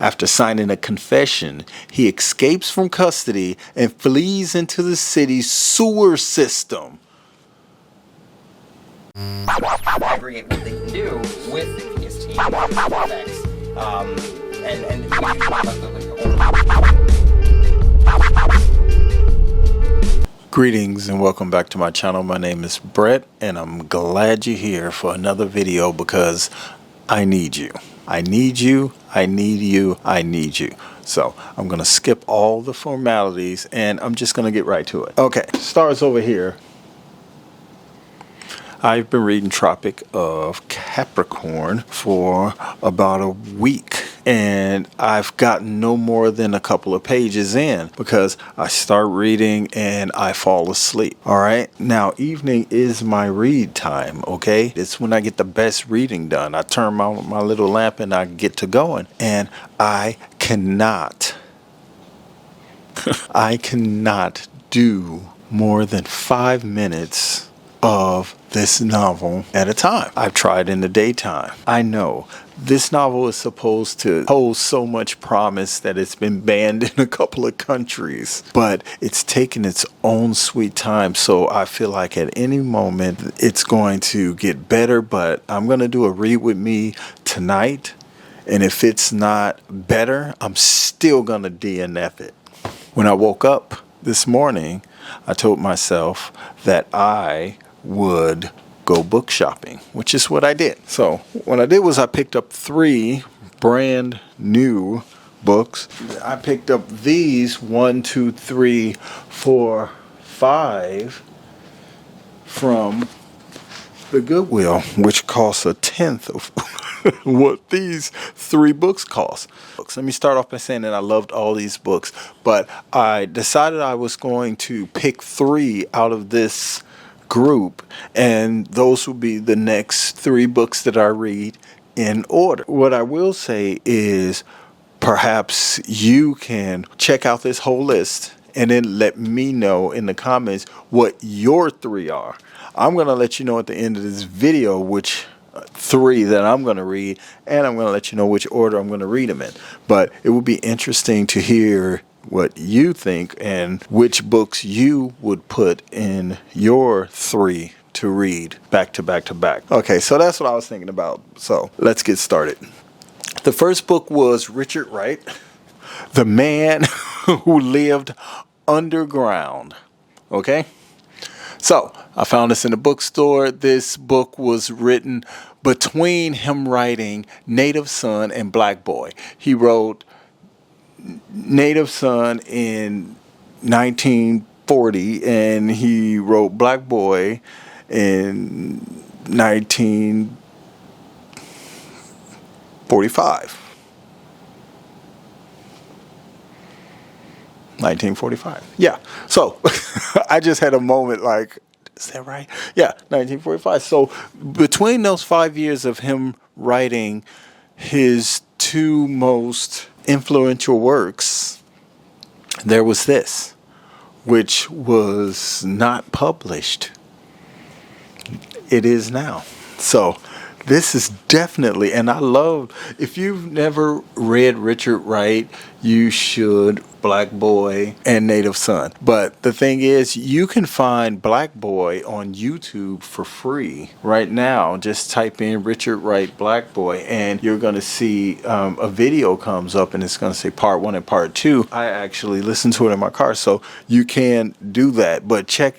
After signing a confession, he escapes from custody and flees into the city's sewer system. Aggregate what they can do with the PST effects, Greetings and welcome back to my channel. My name is Brett and I'm glad you're here for another video because I need you. I need you, I need you, I need you. So I'm going to skip all the formalities and I'm just going to get right to it. Okay, stars over here. I've been reading Tropic of Capricorn for about a week and I've gotten no more than a couple of pages in because I start reading and I fall asleep. All right. Now, evening is my read time. Okay. It's when I get the best reading done. I turn my little lamp and I get to going and I cannot do more than 5 minutes of this novel at a time. I've tried in the daytime. I know this novel is supposed to hold so much promise that it's been banned in a couple of countries, but it's taken its own sweet time. So I feel like at any moment it's going to get better, but I'm going to do a read with me tonight. And if it's not better, I'm still going to DNF it. When I woke up this morning, I told myself that I would go book shopping, which is what I did. So what I did was I picked up 3 brand new books. I picked up these 1, 2, 3, 4, 5 from the Goodwill, which costs a tenth of what these 3 books cost. Let me start off by saying that I loved all these books, but I decided I was going to pick 3 out of this group, and those will be the next 3 books that I read in order. What I will say is perhaps you can check out this whole list and then let me know in the comments what your 3 are. I'm going to let you know at the end of this video which 3 that I'm going to read, and I'm going to let you know which order I'm going to read them in. But it would be interesting to hear what you think and which books you would put in your 3 to read back to back to back. Okay, so that's what I was thinking about. So let's get started. The first book was Richard Wright, The Man Who Lived Underground. Okay, so I found this in the bookstore. This book was written between him writing Native Son and Black Boy. He wrote Native Son in 1940 and he wrote Black Boy in 1945. 1945. Yeah. So I just had a moment like, is that right? Yeah, 1945. So between those 5 years of him writing his 2 most influential works, there was this, which was not published. It is now. So this is definitely, and I love, if you've never read Richard Wright, you should. Black Boy and Native Son. But the thing is, you can find Black Boy on YouTube for free right now. Just type in Richard Wright Black Boy and you're going to see a video comes up and it's going to say part 1 and part 2. I actually listened to it in my car, so you can do that. But check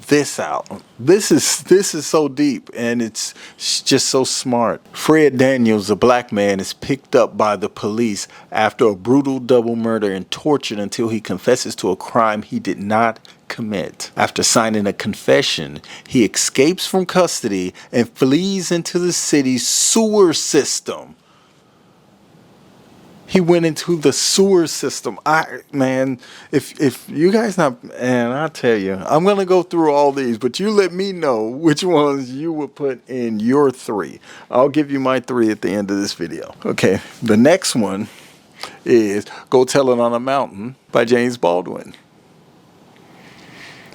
this out. This is so deep and it's just so smart. Fred Daniels, a black man, is picked up by the police after a brutal double murder and tortured until he confesses to a crime he did not commit. After signing a confession, he escapes from custody and flees into the city's sewer system. He went into the sewer system. Man, if you guys not, and I tell you, I'm going to go through all these, but you let me know which ones you would put in your 3. I'll give you my 3 at the end of this video. Okay, the next one is Go Tell It on a Mountain by James Baldwin.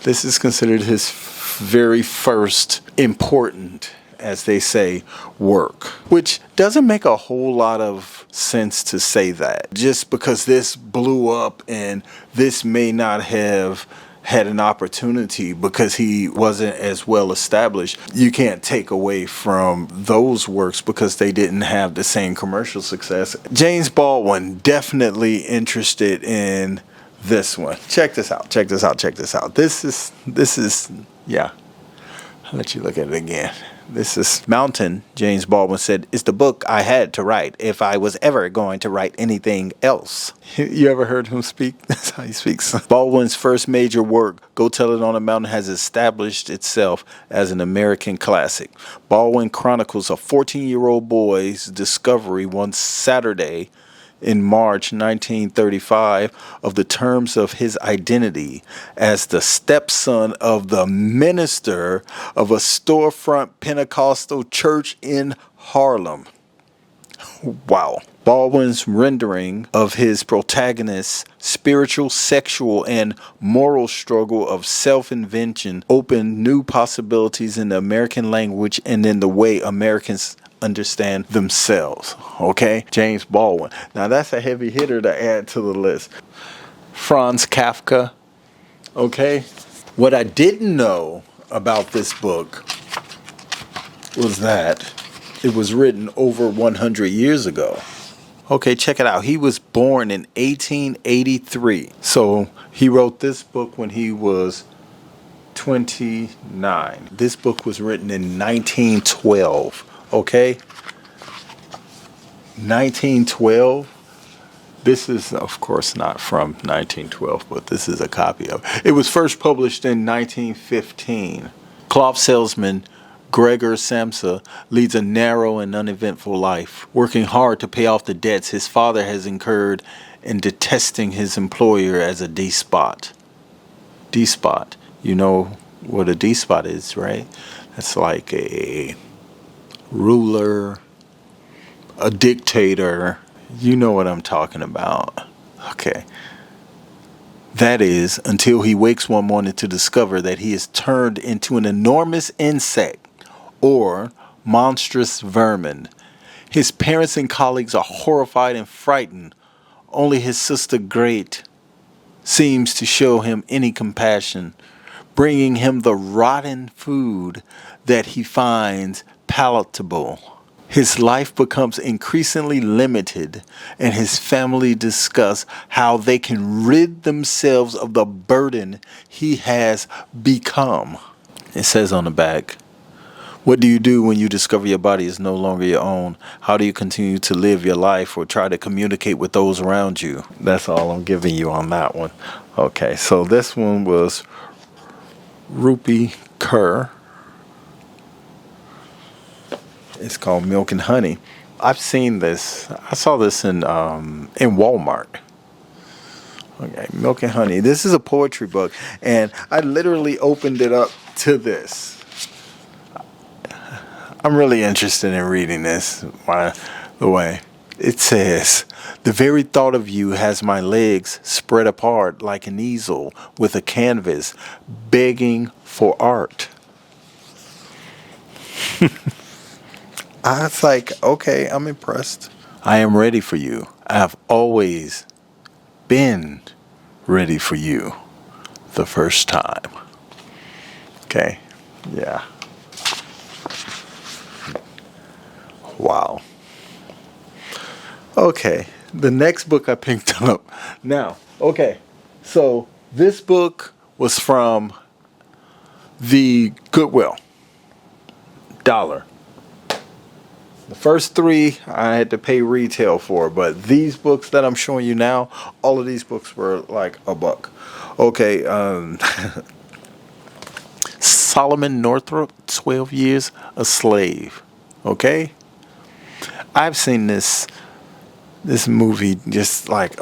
This is considered his very first important, as they say, work, which doesn't make a whole lot of sense to say that. Just because this blew up and this may not have had an opportunity because he wasn't as well established, you can't take away from those works because they didn't have the same commercial success. James Baldwin, definitely interested in this one. Check this out. Check this out. Check this out. This is, yeah. I'll let you look at it again. This is Mountain. James Baldwin said, "It's the book I had to write if I was ever going to write anything else." You ever heard him speak? That's how he speaks. Baldwin's first major work, Go Tell It on a Mountain, has established itself as an American classic. Baldwin chronicles a 14-year-old boy's discovery one Saturday in March 1935 of the terms of his identity as the stepson of the minister of a storefront Pentecostal church in Harlem. Wow. Baldwin's rendering of his protagonist's spiritual, sexual, and moral struggle of self-invention opened new possibilities in the American language and in the way Americans understand themselves. Okay, James Baldwin. Now that's a heavy hitter to add to the list. Franz Kafka. Okay, what I didn't know about this book was that it was written over 100 years ago. Okay, check it out. He was born in 1883. So he wrote this book when he was 29. This book was written in 1912. Okay, 1912. This is, of course, not from 1912, but this is a copy of it. It was first published in 1915. Cloth salesman Gregor Samsa leads a narrow and uneventful life, working hard to pay off the debts his father has incurred and detesting his employer as a despot. Despot. You know what a despot is, right? That's like a ruler, a dictator. You know what I'm talking about. Okay. That is, until he wakes one morning to discover that he is turned into an enormous insect or monstrous vermin. His parents and colleagues are horrified and frightened. Only his sister Great seems to show him any compassion, bringing him the rotten food that he finds palatable. His life becomes increasingly limited, and his family discuss how they can rid themselves of the burden he has become. It says on the back, "What do you do when you discover your body is no longer your own? How do you continue to live your life or try to communicate with those around you?" That's all I'm giving you on that one. Okay, so this one was Rupi Kaur. It's called Milk and Honey. I've seen this. I saw this in Walmart. Okay, Milk and Honey. This is a poetry book, and I literally opened it up to this. I'm really interested in reading this, by the way. It says, "The very thought of you has my legs spread apart like an easel with a canvas, begging for art." I was like, okay, I'm impressed. "I am ready for you. I have always been ready for you the first time." Okay, yeah. Wow. Okay, the next book I picked up. Now, okay, so this book was from the Goodwill. $1. The first 3 I had to pay retail for, but these books that I'm showing you now, all of these books were like $1. Okay, Solomon Northrup, 12 Years a Slave. Okay, I've seen this movie just like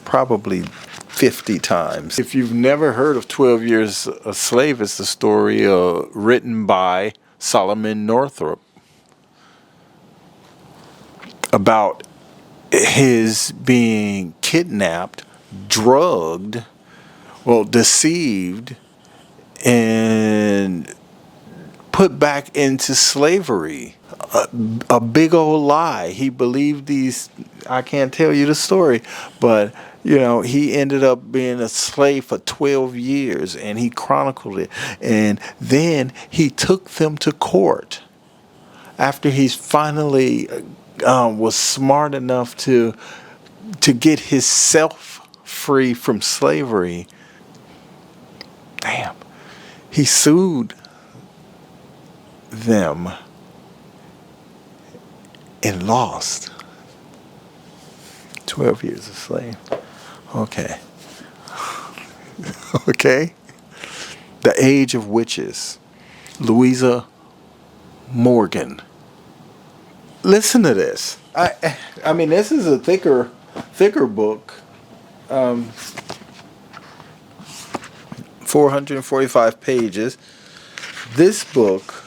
probably 50 times. If you've never heard of 12 Years a Slave, it's the story written by Solomon Northrup about his being kidnapped, drugged, deceived, and put back into slavery. A big old lie. He believed these. I can't tell you the story, but you know, he ended up being a slave for 12 years, and he chronicled it. And then he took them to court after he's finally was smart enough to get himself free from slavery. Damn. He sued them and lost. 12 years a slave. Okay. Okay. The Age of Witches. Louisa Morgan. Listen to this. I mean, this is a thicker book. 445 pages. This book,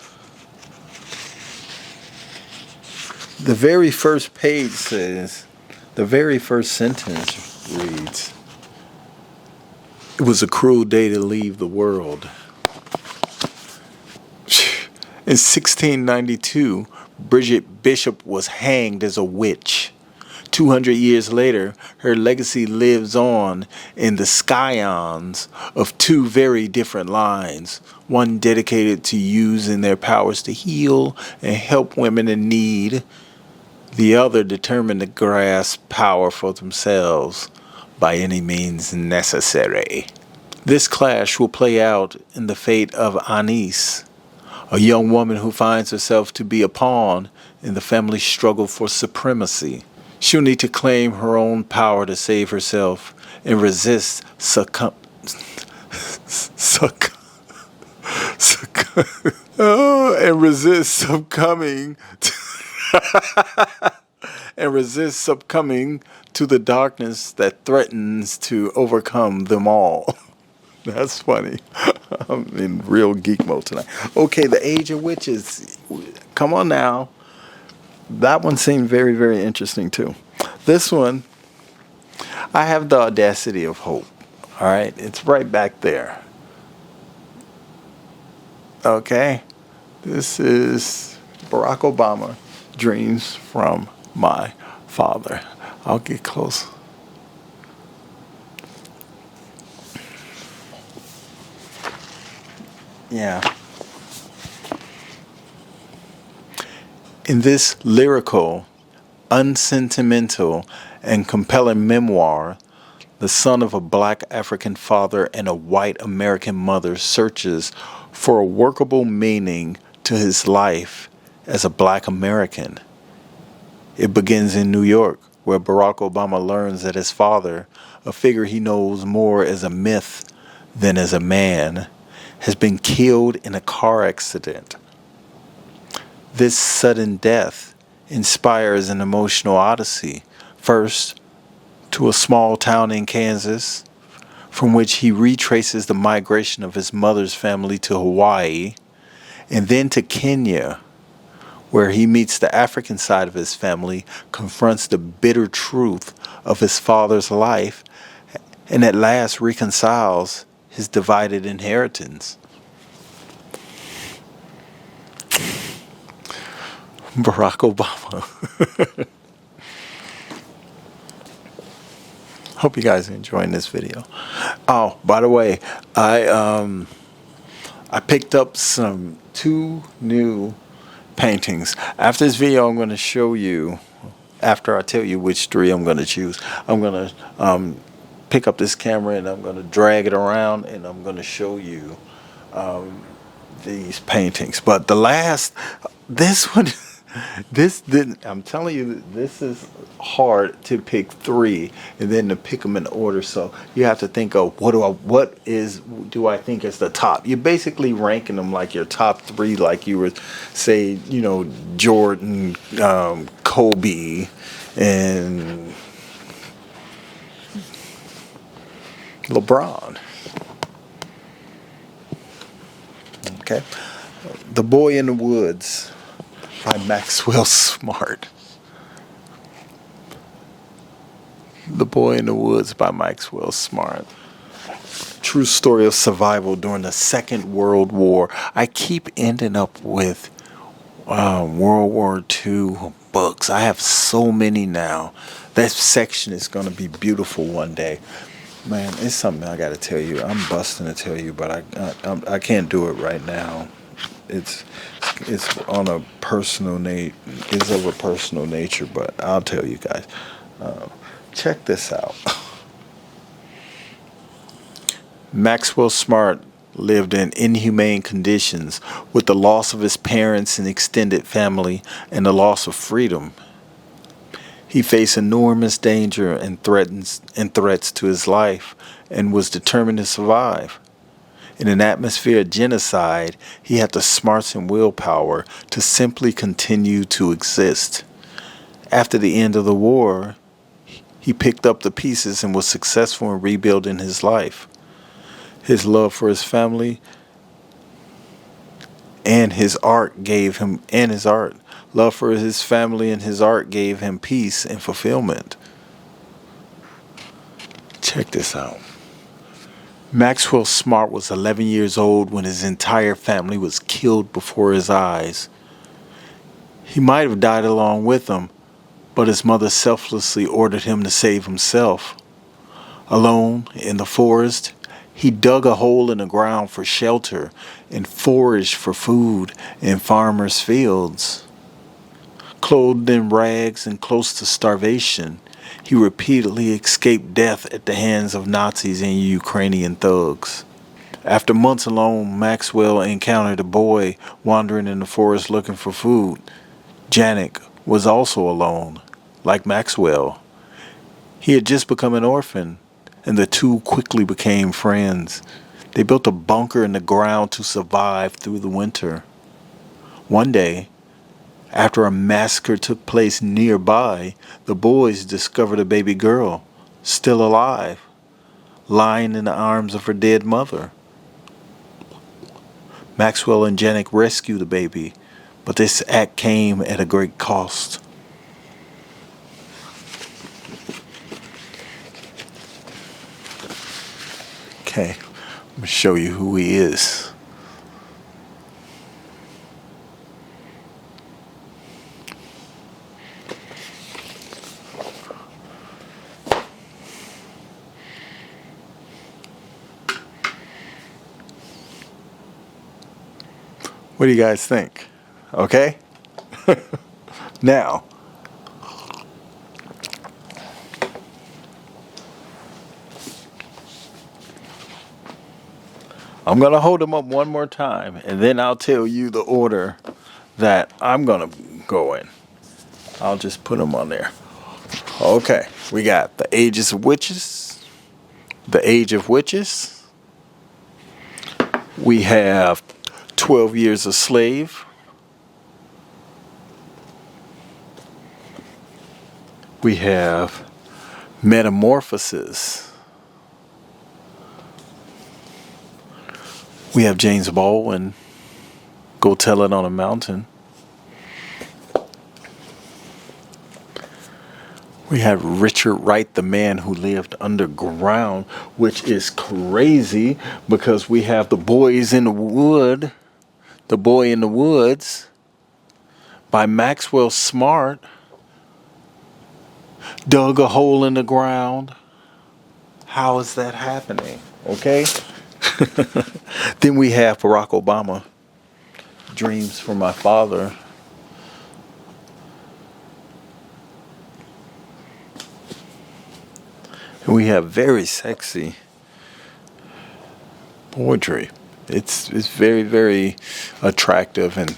the very first page says, the very first sentence reads, "It was a cruel day to leave the world." In 1692, Bridget Bishop was hanged as a witch. 200 years later, her legacy lives on in the scions of two very different lines, one dedicated to using their powers to heal and help women in need, the other determined to grasp power for themselves by any means necessary. This clash will play out in the fate of Anise, a young woman who finds herself to be a pawn in the family struggle for supremacy. She'll need to claim her own power to save herself and resist succumbing to the darkness that threatens to overcome them all. That's funny. I'm in real geek mode tonight. Okay, The Age of Witches. Come on now. That one seemed very, very interesting too. This one, I have the audacity of hope. All right, it's right back there. Okay, this is Barack Obama, Dreams from My Father. I'll get close. Yeah. In this lyrical, unsentimental, and compelling memoir, the son of a black African father and a white American mother searches for a workable meaning to his life as a black American. It begins in New York, where Barack Obama learns that his father, a figure he knows more as a myth than as a man, has been killed in a car accident. This sudden death inspires an emotional odyssey, first to a small town in Kansas, from which he retraces the migration of his mother's family to Hawaii, and then to Kenya, where he meets the African side of his family, confronts the bitter truth of his father's life, and at last reconciles his divided inheritance. Barack Obama. Hope you guys are enjoying this video. Oh, by the way, I picked up two new paintings. After this video, I'm going to show you, after I tell you which three I'm going to choose, I'm going to pick up this camera and I'm going to drag it around and I'm going to show you these paintings. But this one, I'm telling you, this is hard to pick three and then to pick them in order. So you have to think of what do I think is the top. You're basically ranking them like your top three, like you would say, Jordan, Kobe, and LeBron. Okay. The Boy in the Woods by Maxwell Smart. The Boy in the Woods by Maxwell Smart. True story of survival during the Second World War. I keep ending up with World War II books. I have so many now. That section is going to be beautiful one day. Man, it's something I got to tell you. I'm busting to tell you, but I can't do it right now. It's on a personal it's of a personal nature, but I'll tell you guys. Check this out. Maxwell Smart lived in inhumane conditions with the loss of his parents and extended family and the loss of freedom. He faced enormous danger and threats to his life and was determined to survive. In an atmosphere of genocide, he had the smarts and willpower to simply continue to exist. After the end of the war, he picked up the pieces and was successful in rebuilding his life. His love for his family and his art gave him, love for his family and his art gave him peace and fulfillment. Check this out. Maxwell Smart was 11 years old when his entire family was killed before his eyes. He might have died along with them, but his mother selflessly ordered him to save himself. Alone in the forest, he dug a hole in the ground for shelter and foraged for food in farmers' fields. Clothed in rags and close to starvation, he repeatedly escaped death at the hands of Nazis and Ukrainian thugs. After months alone, Maxwell encountered a boy wandering in the forest looking for food. Janek was also alone, like Maxwell. He had just become an orphan, and the two quickly became friends. They built a bunker in the ground to survive through the winter. One day, after a massacre took place nearby, the boys discovered a baby girl, still alive, lying in the arms of her dead mother. Maxwell and Janek rescued the baby, but this act came at a great cost. Okay, I'm going to show you who he is. What do you guys think? Okay? Now, I'm going to hold them up one more time, and then I'll tell you the order that I'm going to go in. I'll just put them on there. Okay, we got The Ages of Witches, The Age of Witches. We have 12 Years a Slave. We have Metamorphosis. We have James Baldwin, Go Tell It on a Mountain. We have Richard Wright, The Man Who Lived Underground, which is crazy because we have The Boy in the Woods by Maxwell Smart. Dug a hole in the ground. How is that happening? Okay. Then we have Barack Obama, Dreams from My Father. And we have very sexy poetry. It's very, very attractive, and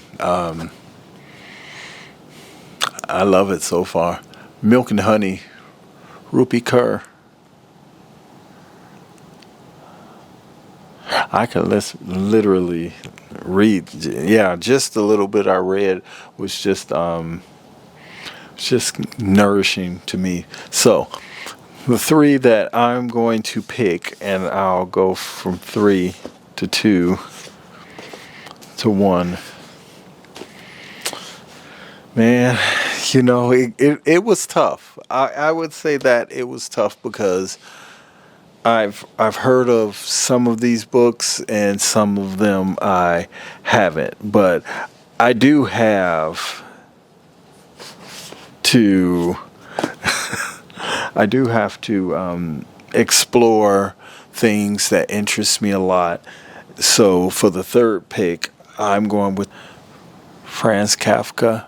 I love it so far. Milk and Honey, Rupi Kaur. I can literally read. Yeah, just a little bit I read was just nourishing to me. So, the three that I'm going to pick, and I'll go from 3 to 2 to 1. Man, you know, it was tough. I would say that it was tough because I've heard of some of these books, and some of them I haven't, but I do have to explore things that interest me a lot. So for the third pick, I'm going with Franz Kafka.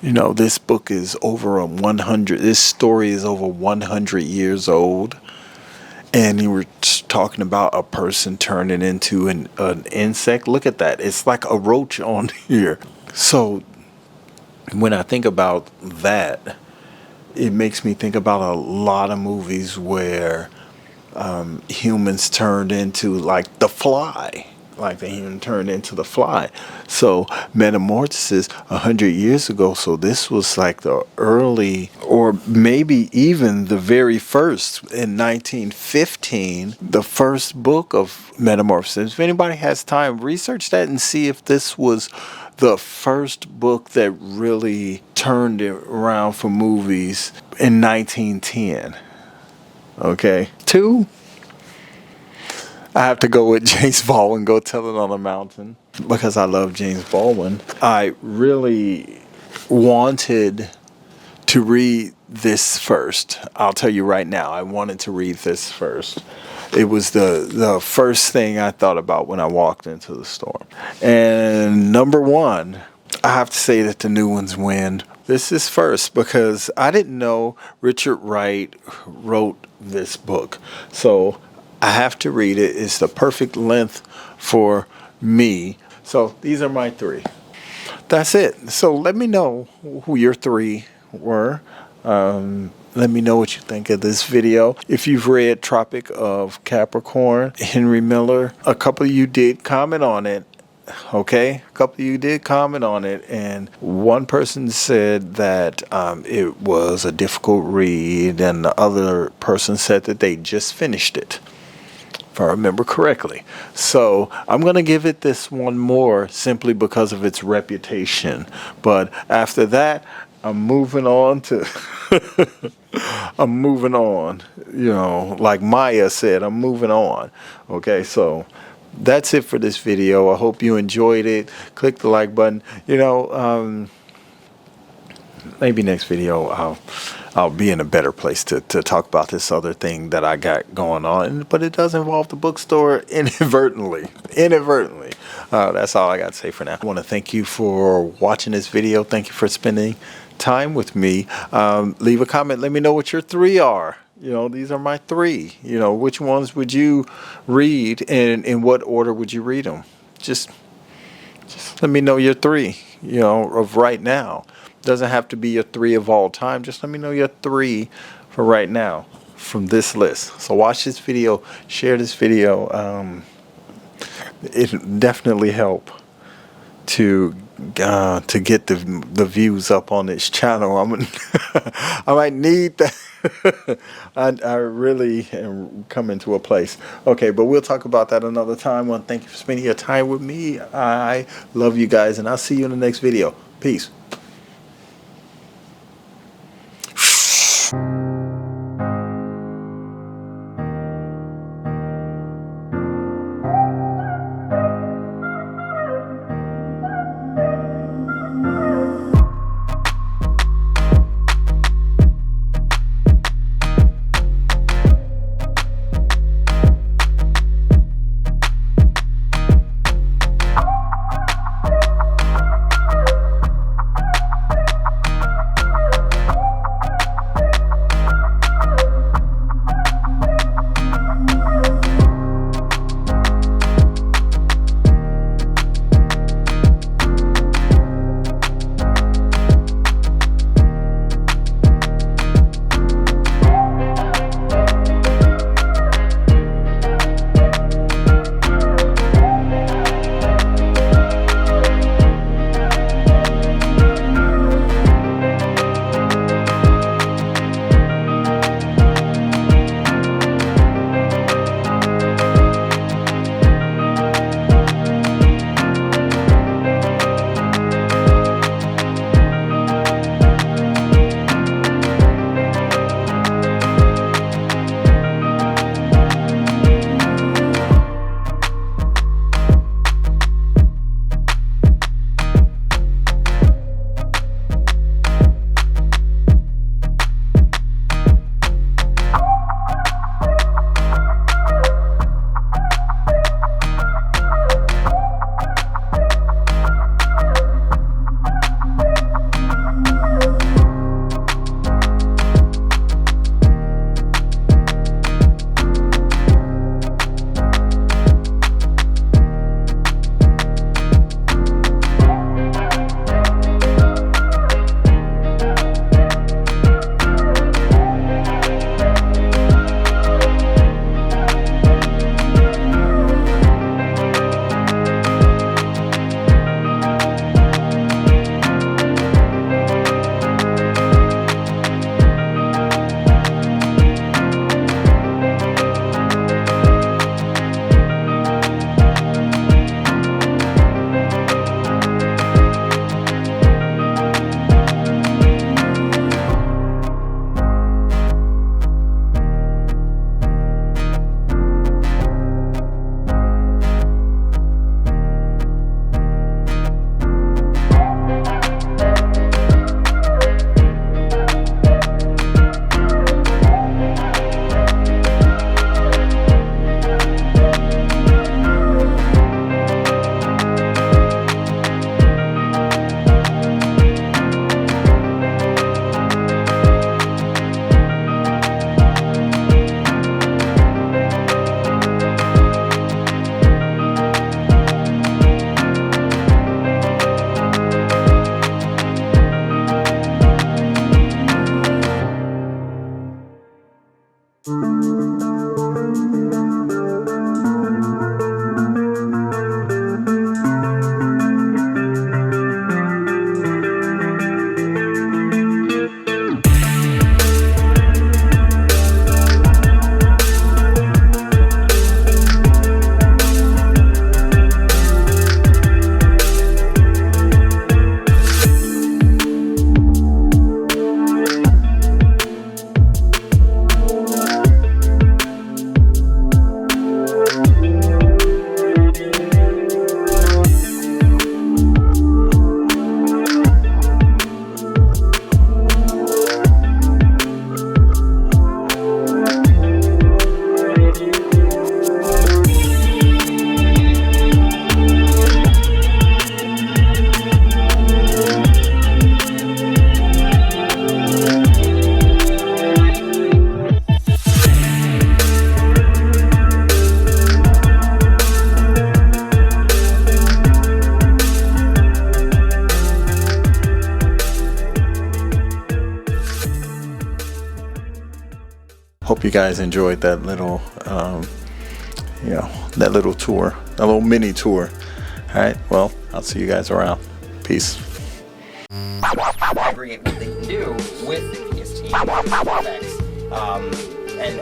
You know, this book is this story is over 100 years old. And you were talking about a person turning into an insect. Look at that. It's like a roach on here. So when I think about that, it makes me think about a lot of movies where humans turned into like the Fly. Like the human turned into the Fly. So Metamorphosis 100 years ago. So this was like the early, or maybe even the very first, in 1915, the first book of Metamorphosis. If anybody has time, research that and see if this was the first book that really turned it around for movies in 1910. Okay. 2. I have to go with James Baldwin, Go Tell It on a Mountain, because I love James Baldwin. I really wanted to read this first. I'll tell you right now, I wanted to read this first. It was the first thing I thought about when I walked into the store. And number 1, I have to say that the new ones win. This is first because I didn't know Richard Wright wrote this book. So I have to read it. It's the perfect length for me. So these are my 3. That's it. So let me know who your 3 were. Let me know what you think of this video. If you've read Tropic of Capricorn, Henry Miller, a couple of you did comment on it. Okay, a couple of you did comment on it, and one person said that it was a difficult read, and the other person said that they just finished it, if I remember correctly. So I'm going to give it this one more simply because of its reputation. But after that, I'm moving on to I'm moving on. You know, like Maya said, I'm moving on. Okay, so that's it for this video. I hope you enjoyed it. Click the like button. You know, maybe next video I'll be in a better place to talk about this other thing that I got going on. But it does involve the bookstore inadvertently. That's all I got to say for now. I want to thank you for watching this video. Thank you for spending time with me. Leave a comment. Let me know what your 3 are. You know, these are my 3. You know, which ones would you read, and in what order would you read them? Just let me know your 3, you know, of right now. Doesn't have to be your 3 of all time. Just let me know your 3 for right now from this list. So watch this video, share this video. It definitely help to get the views up on this channel. I might need that. I really am coming to a place. Okay, but we'll talk about that another time. Well, thank you for spending your time with me. I love you guys, and I'll see you in the next video. Peace. Hope you guys enjoyed that little, that little tour, that little mini tour. All right, well, I'll see you guys around. Peace. Aggregate what they can do with the PST effects, and